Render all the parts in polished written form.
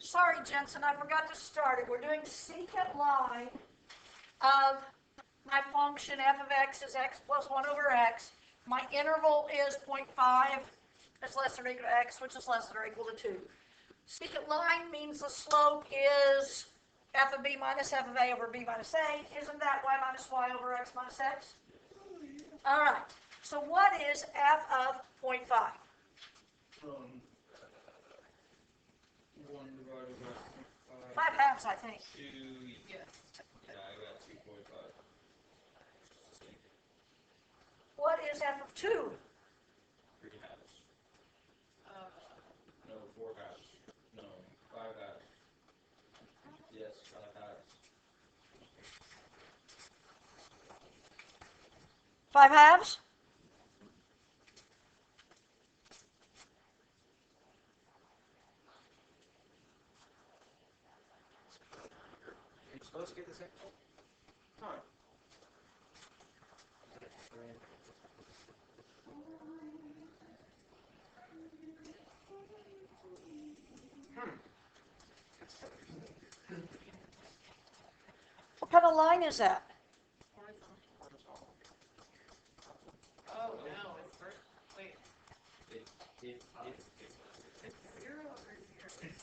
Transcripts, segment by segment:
Sorry, Jensen, I forgot to start it. We're doing secant line of my function f of x is x plus 1 over x. My interval is 0.5. It's less than or equal to x, which is less than or equal to 2. Secant line means the slope is f of b minus f of a over b minus a. Isn't that y minus y over x minus x? All right. So what is f of 0.5? 1 divided by 5 halves, I think. 2. Yeah, I got 2.5. What is f of 2? 3 halves. No, 4 halves. No, 5 halves. Yes, 5 halves. 5 halves? Are you supposed to get this info? Huh. What kind of line is that? Oh, no, it's first. Wait.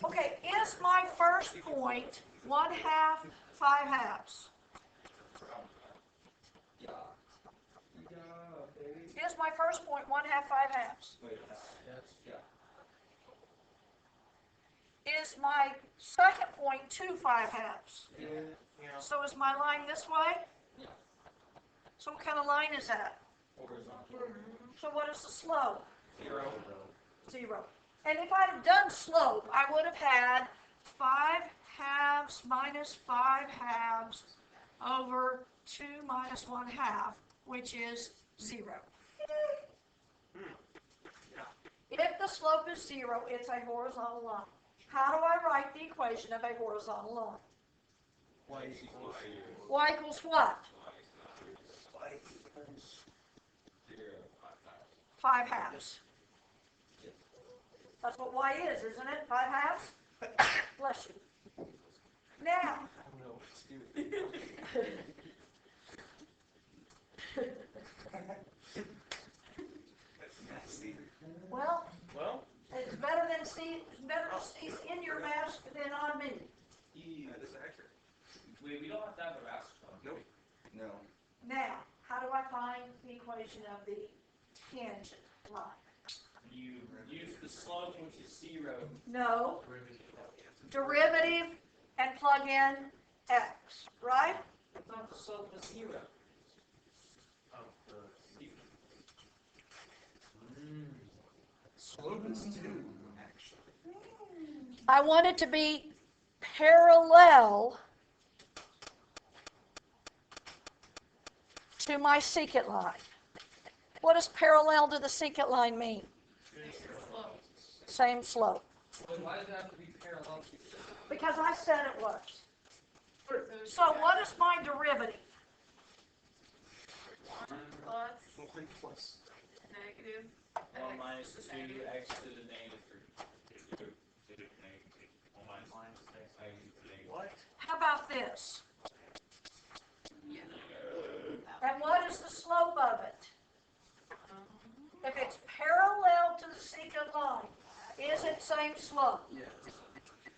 Okay, is my first point 1 half 5 halves? Yeah. Yeah, baby. Is my first point 1 half 5 halves? Wait, yes, yeah. Is my second point 2 5 halves? Yeah. So is my line this way? Yeah. So what kind of line is that? Horizontal. So what is the slope? 0. 0. And if I'd have done slope, I would have had 5 halves minus 5 halves over 2 minus 1 half, which is 0. If the slope is 0, it's a horizontal line. How do I write the equation of a horizontal line? Y is equal to 0. Y equals what? Y equals 0. 5 halves. That's what y is, isn't it? 5 halves? Bless you. Now, I don't know what to do. That's nasty. well, Well, it's better to see in your mask than on me. that is accurate. We don't have to have a mask on. Nope. No. Now, how do I find the equation of the tangent line? You use the slope, which is 0. No. Derivative and plug in x, right? It's not the slope of 0. Slope is 2, actually. I want it to be parallel to my secant line. What does parallel to the secant line mean? Same slope. But why does it have to be parallel to 0? Because I said it was. So what is my derivative? 1 plus. Negative 1 minus 2x to the negative 3. What? How about this? And what is the slope of it? If it's parallel to the secant line, is it same slope? Yes.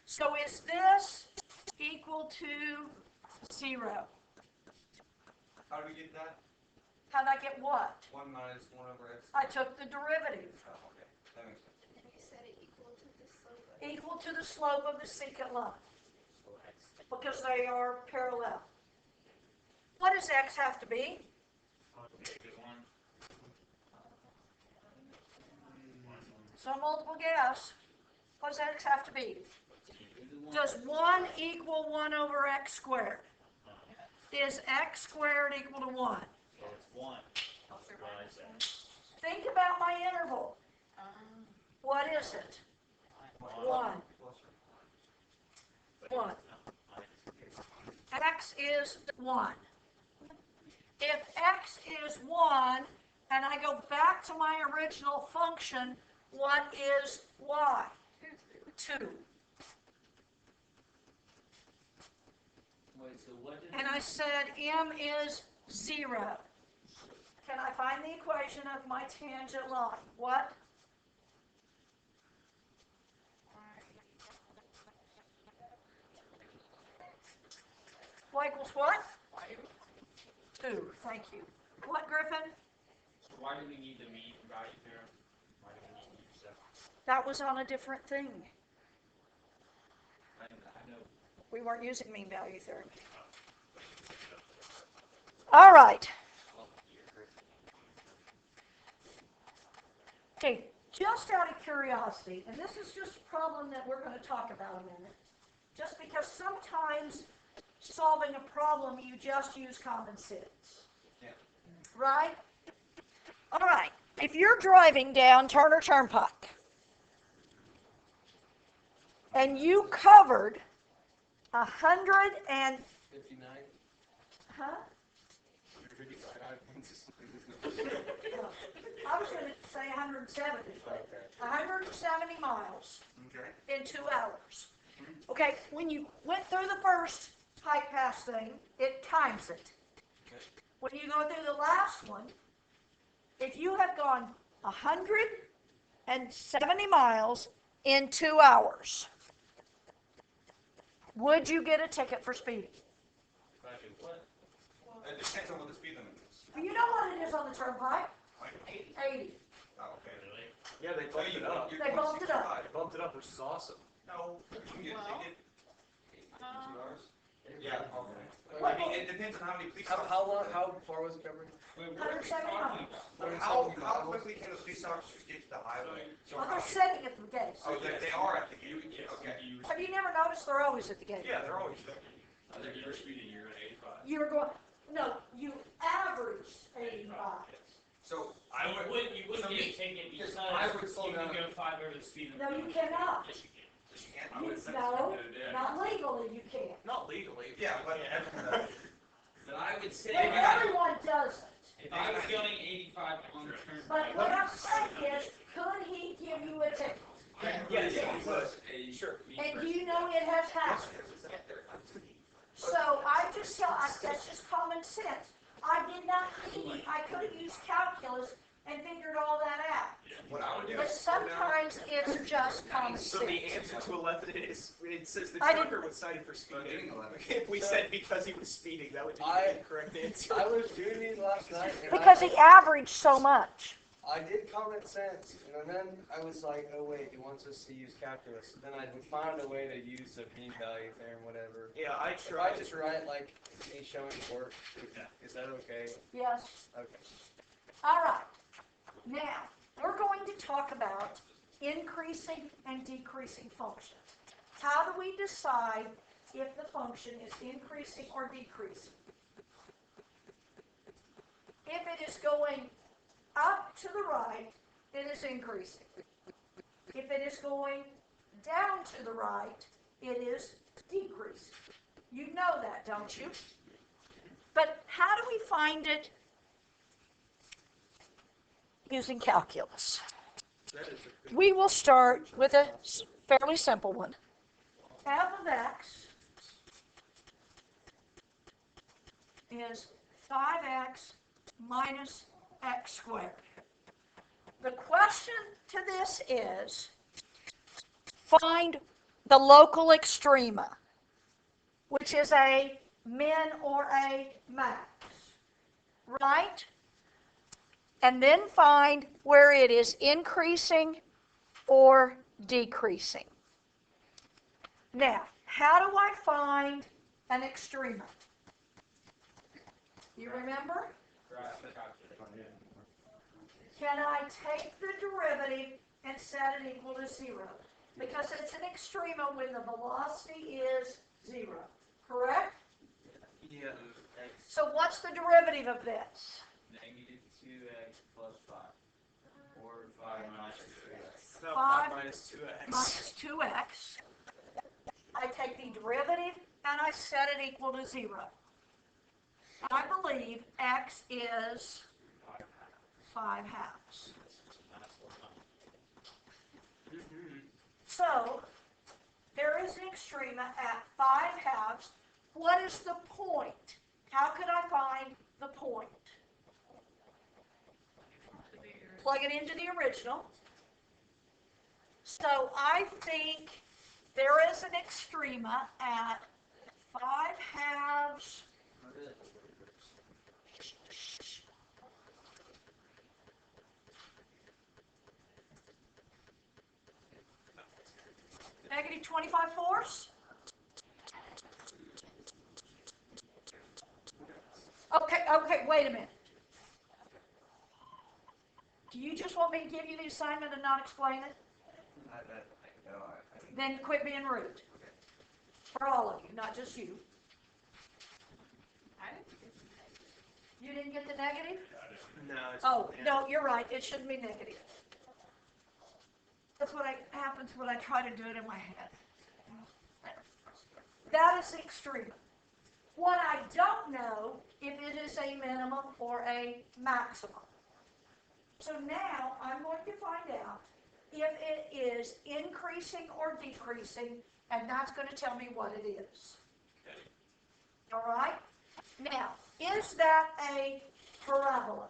So is this equal to 0? How do we get that? How'd I get what? 1 minus 1 over x. I took the derivative. Oh, okay. That makes sense. And you said it equal to the slope. Equal to the slope of the secant line. Because they are parallel. What does x have to be? So multiple guess. What does x have to be? Does 1 equal 1 over x squared? Is x squared equal to 1? So it's 1. Think about my interval. What is it? 1. 1. X is 1. If x is 1, and I go back to my original function, what is y? 2. Wait, so what did? and I said m is 0. Can I find the equation of my tangent line? What? Y equals what? 2. Thank you. What, Griffin? So why do we need the mean value theorem? Why do we need to use that? That was on a different thing. I know. We weren't using mean value theorem. All right. Okay, just out of curiosity, and this is just a problem that we're going to talk about a minute, just because sometimes solving a problem, you just use common sense. Yeah. Right? All right. If you're driving down Turner Turnpike and you covered 100 and 59. huh? 55. I was going to say 170. Okay. 170 miles Okay. in 2 hours. Okay, when you went through the first hike pass thing, it times it. Okay. When you go through the last one, if you have gone 170 miles in 2 hours, would you get a ticket for speeding? What? It depends on what the speed limit is. You know what it is on the turnpike? Like 80. 80. Oh, okay. Really? Yeah, they bumped it up. They bumped it up. They bumped it up, which is awesome. No, you can get a ticket. 2 hours? Yeah, okay. What? I mean, it depends on how many police How long? How far was it covered? Wait, what are we 170 talking miles. about? How quickly can the police officers get to the highway? So Well, they're how, sitting at the gate. oh, they are at the gate. Yes, Okay. you Have you never noticed they're always at the gate? Yeah, they're always there. I think you're speeding, you're at 85. You were going, no, you averaged 85. So I I would. you wouldn't get a ticket because I would slow you can down. go 5 over the speed limit. No, you cannot. Yes, you can. Yes, you can. I You, would say. no, not legally you can't. Not legally. Yeah, but But I would say But everyone does it. if I was going 85 on the But turnpike. what I'm saying is, could he give you a ticket? Yes, it you would. Sure. And do you know it has happened? So I just tell, that's just common sense. I did not need, I could have used calculus and figured all that out. what I would do But is slow down. sometimes it's just common So the sense. answer to 11 is, it says the I didn't- trucker was cited for speeding. Getting 11. If we said because he was speeding, that would be I- the correct answer. I was doing these last night, and Because he averaged so much. I did common sense, and then I was like, oh wait, he wants us to use calculus. So then I found a way to use the mean value theorem, whatever. Yeah, I If I tried. just write like a showing work, is that okay? Yes. Okay. All right. Now, we're going to talk about increasing and decreasing functions. How do we decide if the function is increasing or decreasing? If it is going up to the right, it is increasing. If it is going down to the right, it is decreasing. You know that, don't you? But how do we find it using calculus? That is a We will start with a fairly simple one. F of x is 5x minus x squared. The question to this is, find the local extrema, which is a min or a max, right? And then find where it is increasing or decreasing. Now, how do I find an extrema? You remember? Can I take the derivative and set it equal to 0? Because it's an extrema when the velocity is 0, correct? yeah. So what's the derivative of this? Negative 2x plus 5. Or 5 minus 3x. No, 5 minus 2x. Minus 2x. I take the derivative and I set it equal to 0. I believe x is 5 halves. So, there is an extrema at 5 halves what is the point? How could I find the point? Plug it into the original. So I think there is an extrema at 5/2. Negative 25/4. Okay, wait a minute. Do you just want me to give you the assignment and not explain it? Then quit being rude. For all of you, not just you. You didn't get the negative? No, it's Oh, no, you're right. It shouldn't be negative. That's what happens when I try to do it in my head. That is the extreme. What I don't know if it is a minimum or a maximum. So now I'm going to find out if it is increasing or decreasing, and that's going to tell me what it is. All right? Now, is that a parabola?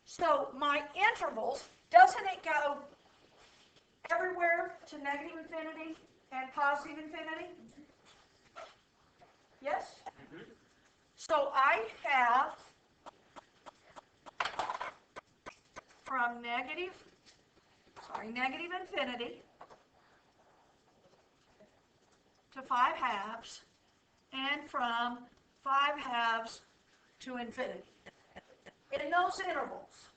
So my intervals, doesn't it go everywhere to negative infinity and positive infinity? Yes? So I have from negative infinity to 5/2, and from 5/2 to infinity. In those intervals,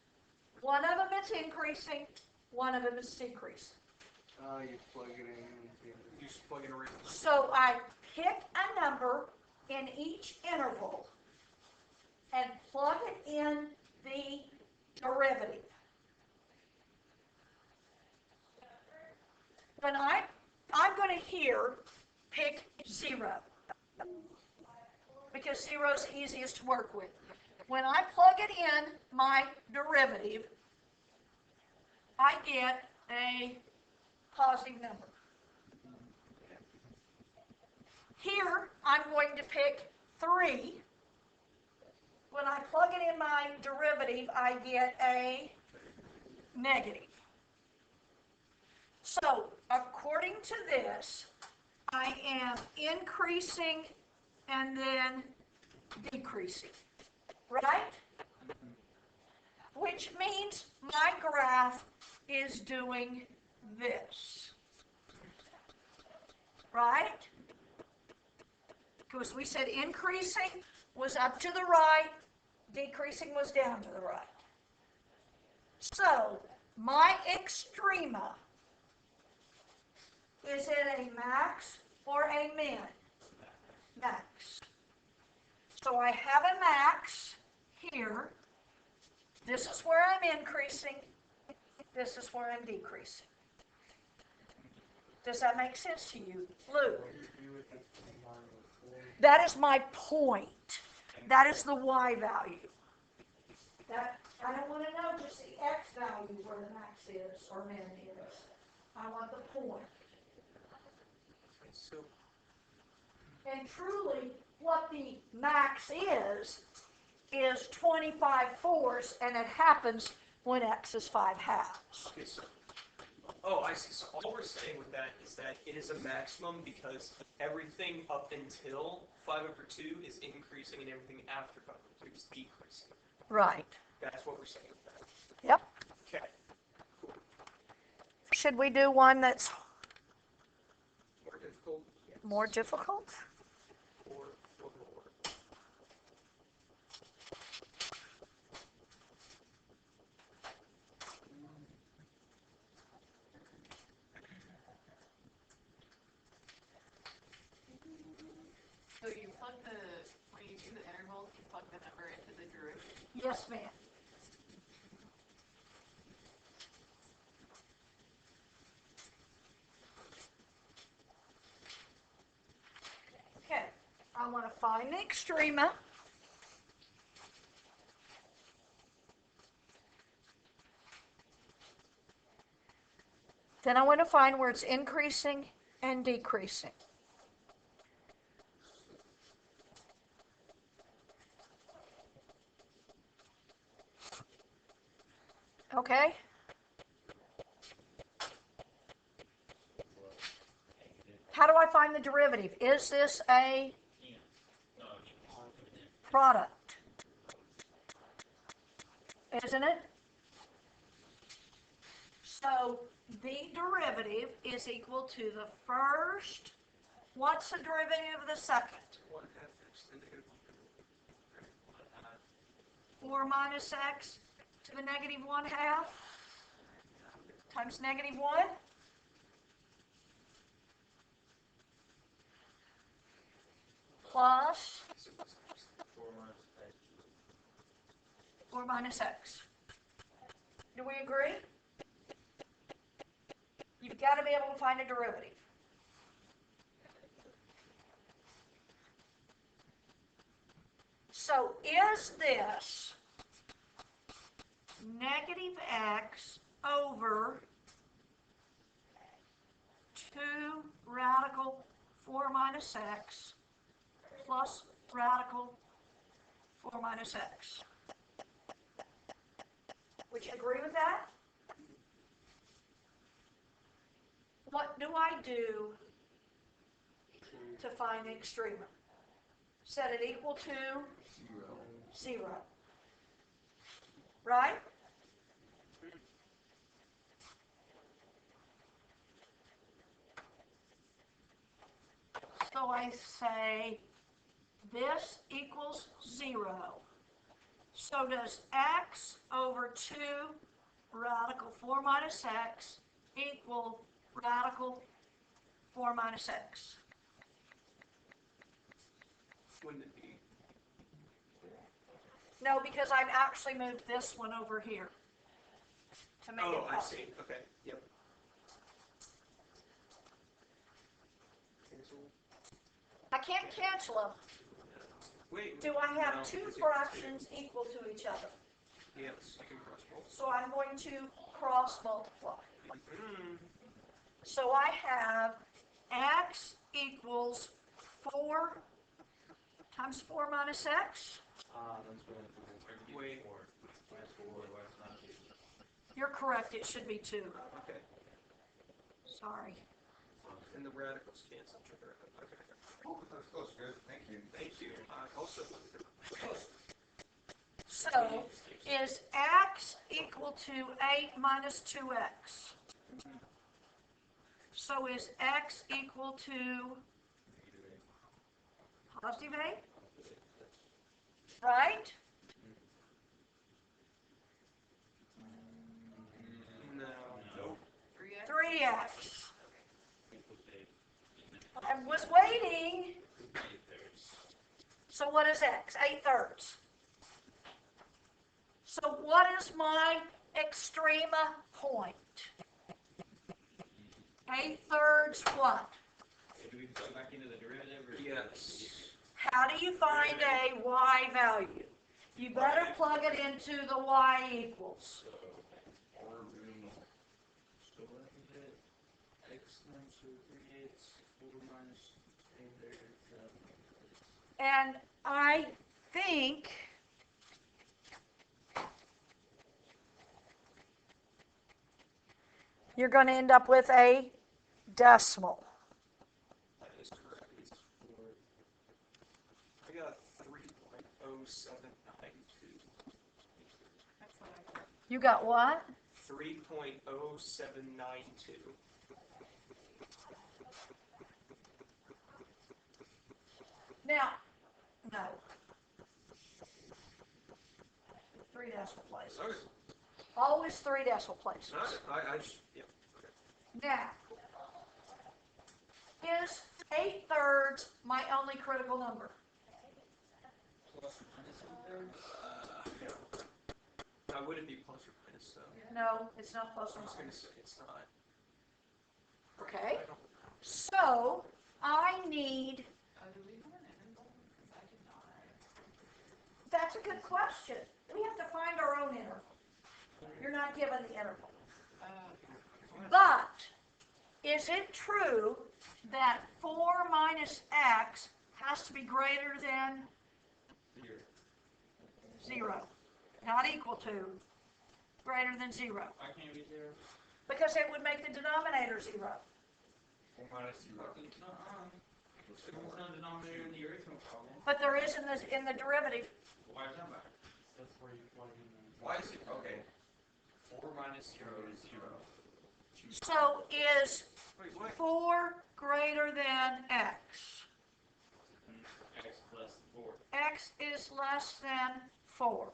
one of them is increasing, one of them is decreasing. You plug it in. You just plug in a ring. So I pick a number in each interval and plug it in the derivative. When I'm going to here pick 0 because 0 is easiest to work with. When I plug it in my derivative, I get a positive number. Here, I'm going to pick 3. When I plug it in my derivative, I get a negative. So, according to this, I am increasing and then decreasing, right? Which means my graph is doing this, right? Because we said increasing was up to the right, decreasing was down to the right. So, my extrema, is it a max or a min? Max. So I have a max here. This is where I'm increasing. This is where I'm decreasing. Does that make sense to you, Lou? That is my point. That is the y value. That I don't want to know just the x value where the max is or min is. I want the point. So, And truly, what the max is 25/4, and it happens when x is 5/2. okay, so, oh, I see. So all we're saying with that is that it is a maximum because everything up until 5/2 is increasing and everything after 5/2 is decreasing. Right. That's what we're saying with that. Yep. Okay. Should we do one that's More difficult? Yes. more difficult? Or lower. So you plug when you do the intervals, you plug the number into the derivative. Yes, ma'am. Okay. I want to find the extrema. Then I want to find where it's increasing and decreasing. Okay? How do I find the derivative? Is this a product? Isn't it? So the derivative is equal to the first. What's the derivative of the second? 1/2 x to the negative 4 minus x to the negative 1/2 times negative 1. Plus 4 minus x. Do we agree? You've got to be able to find a derivative. So is this negative x over 2 radical 4 minus x plus radical 4 minus x? Would you agree with that? What do I do to find the extrema? Set it equal to 0. Right? So I say this equals 0. So does x over 2 radical 4 minus x equal radical 4 minus x? Wouldn't it be? No, because I've actually moved this one over here to make it Oh, I up. see. Okay. Yep. I can't cancel them. Wait. Do I have no, two because fractions equal to each other? Yes, you can cross both. So I'm going to cross multiply. Mm. So I have x equals 4 times 4 minus x. Wait. You're correct, it should be 2. Okay. Sorry. And the radicals cancel each other. Okay. Oh, that's close, good, thank you. Thank you. Also. So is x equal to 8 minus 2x? So is x equal to positive 8? Right? No. 3x? 3x. I was waiting. So what is x? 8/3. So what is my extrema point? 8/3 what? Do we put back into the derivative or? Yes. How do you find a y value? You better plug it into the y equals. Or we, so what is it? X times 3/8, 4 minus 8/3. And I think you're going to end up with a decimal. That is correct. I got 3.0792. That's what I got. You got what? 3.0792. Now, no. 3 decimal places. Okay. Always 3 decimal places. I just, yeah. Okay. Now, is 8/3 my only critical number? Plus or minus 8/3? Now, would it be plus or minus? So No, it's not plus or I was going to minus. say it's not. Okay, I don't- so I need, Do we have an interval? Because I did not. that's a good question. We have to find our own interval. You're not given the interval. But is it true that 4 minus x has to be greater than 0. Not equal to, greater than 0. Why can't it be 0? Because it would make the denominator 0. 4 minus 0. It's no denominator in the arithmetic problem. But there is in the derivative. Why is that matter? That's where you plug in Why is it? Okay. 4 minus 0 is 0. So is Wait, what? 4 greater than x? X less than 4. X is less than 4.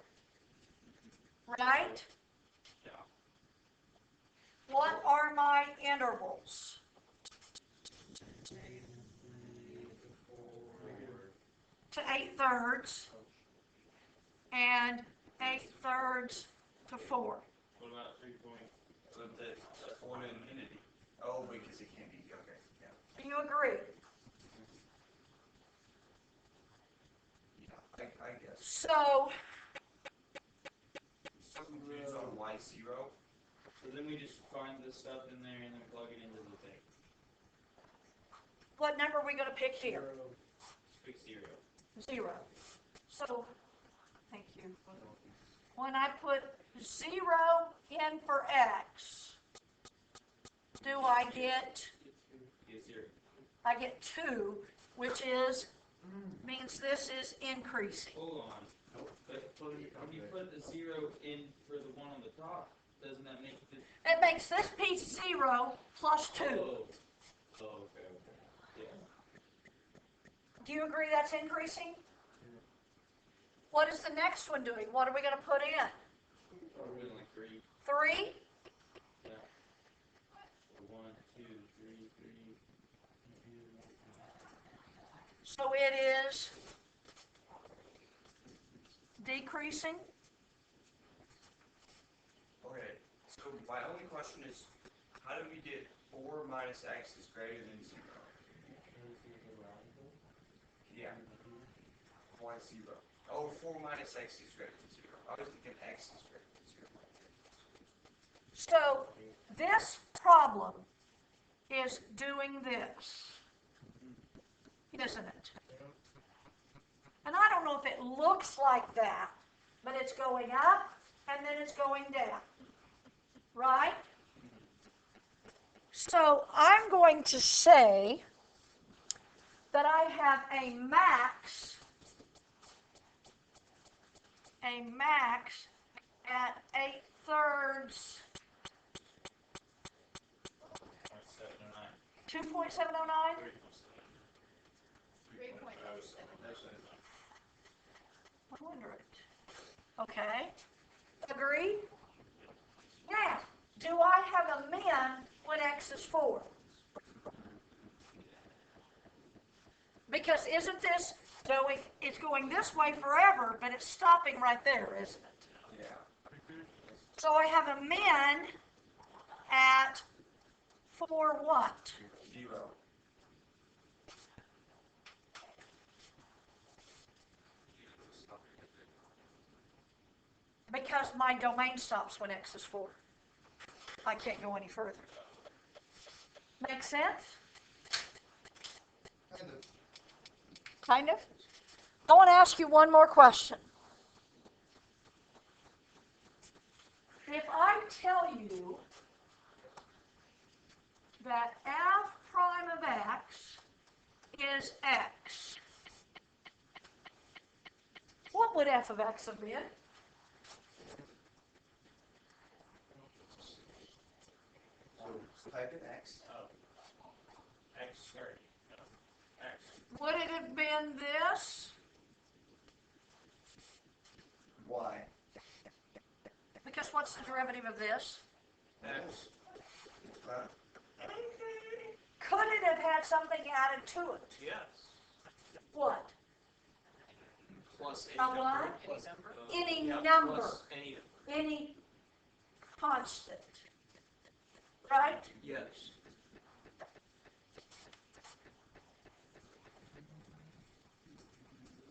Right? Yeah. What are my intervals? To 8/3 and 8/3 to 4. What about 3 point? That's 4 to infinity. Oh, because it can't be. Okay. Yeah. Do you agree? Yeah. I guess. So, So confused on why 0. So then we just find this stuff in there and then plug it into the thing. what number are we going to pick here? Just pick 0. 0. So, thank you. When I put 0 in for x, do I get, Get 0. I get 2, which means this is increasing. Hold on. But when you put the 0 in for the one on the top, doesn't that make this? It makes this piece 0 plus 2. Oh, okay. Yeah. Do you agree that's increasing? What is the next one doing? What are we going to put in? Probably like 3. 3? Yeah. 1, 2, 3, 3. So it is decreasing? Okay. So my only question is, how do we get 4 minus x is greater than 0? Yeah. Why 0? Oh, 4 minus x is greater than 0. I was thinking x is greater than 0. So this problem is doing this, isn't it? And I don't know if it looks like that, but it's going up and then it's going down, right? So I'm going to say that I have a max at 8/3, 2.709. 3.07. I wonder it. Okay. Agree? Now, do I have a min when x is 4? Because isn't this going, it's going this way forever, but it's stopping right there, isn't it? Yeah. So I have a min at 4 what? 0. Because my domain stops when x is 4. I can't go any further. Make sense? Kind of. I want to ask you one more question. If I tell you that f prime of x is x, what would f of x have been? So type in x. X, sorry. No. X. Would it have been this? Y. Because what's the derivative of this? X. Could it have had something added to it? Yes. What? Plus A any number. what? Any number. Any Yeah, number. Plus any. Any constant. Right? Yes.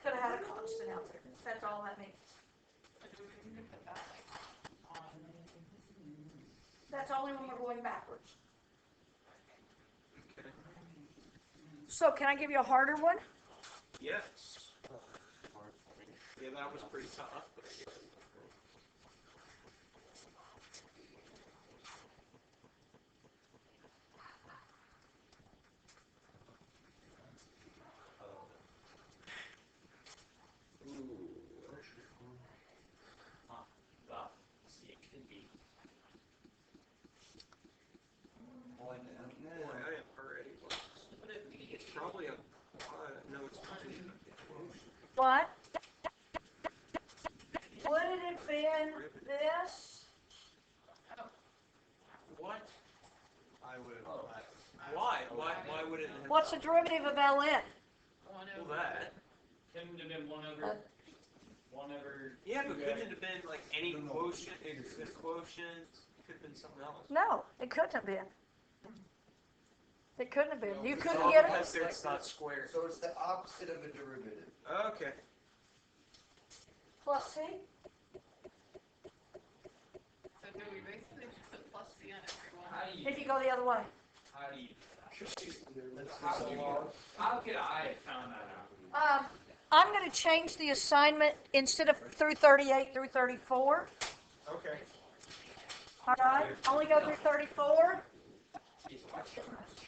Could have had a constant out there. That's all that means. That's only when we're going backwards. So can I give you a harder one? Yes. Yeah, that was pretty tough. But I guess. See, it could be. Boy, I am already lost. It's probably a. No, it's not. What? Would it have been this? What? I would have. Why? Why would it have? What's the derivative of ln? One Well, over that. Couldn't have been 1 over. 1 over. Yeah, but 2x. couldn't it have been like any quotient? The quotient could have been something else. No, it couldn't have been. It couldn't have been. You It's couldn't all get it. because it's not squared. So it's the opposite of a derivative. Okay. Plus c? So do we basically just put plus c on every one? How do you? If you go the other way. How do you? How How could I have found that out? I'm going to change the assignment instead of through 38 through 34. Okay. All right, only go through 34.